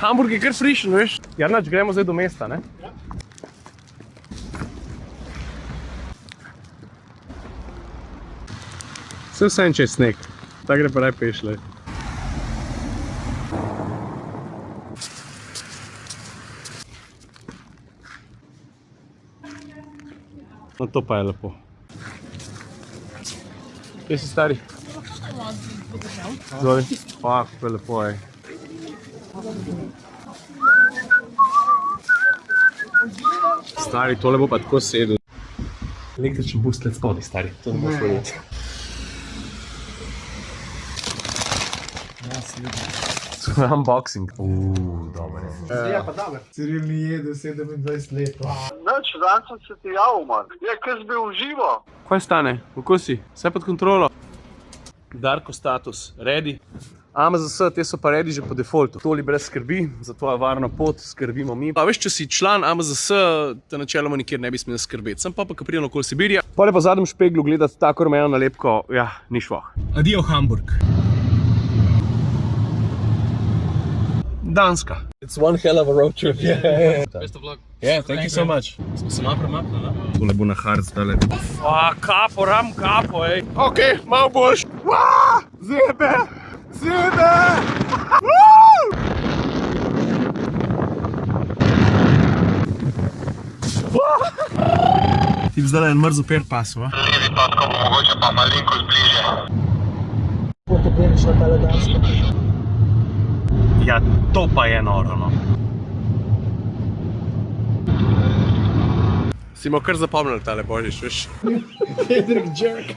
Hamburg je kar frišen, veš. Jarnač, gremo zdaj do mesta, ne? Vse če je sneg. Ta gre pa raj pešle. No, to pa je lepo. Kje si, stari? Zdaj. Pa, kako je lepo, ej. Stari, tole bo pa tako sedel. Električen bus tled spodaj, stari. To ne boš verjeti. Unboxing. Dober je. Ja, pa dober. Ciril ni jedel 27 let. Noč, dan sem se ti javil, man. Ja, kaj si bil uživo? Kaj stane? Kako si? Vse pod kontrolo? Darko status. Ready? AMZS, te so pa ready že po defaultu. Toli brez skrbi, za tvojo varno pot skrbimo mi. Pa veš, če si član AMZS, te načeloma nikjer ne bi smel skrbeti. Sem pa ko pridem okoli Sibirija. Pole pa v zadnjem špeglu gledati tako rumeno nalepko, ja, ni švoh. Adijo, Hamburg. Danska. It's one hell of a road trip. Best of luck. Yeah, thank you so much. Smo se malo premaknili, ne? Tole bo na hard zdale. Kapo, ram kapo, ej. Ok, malo boljš. Zebe! Zebe! Ti bi zdaj en mrzo per pasu, a? Levi pas, ko bo mogoče pa malenkost bliže. Potopljeniš na tale Dansko. Ja, to pa je noro, no. Si mo kar zapomnili tale božič, veš? Hedrik Jerk.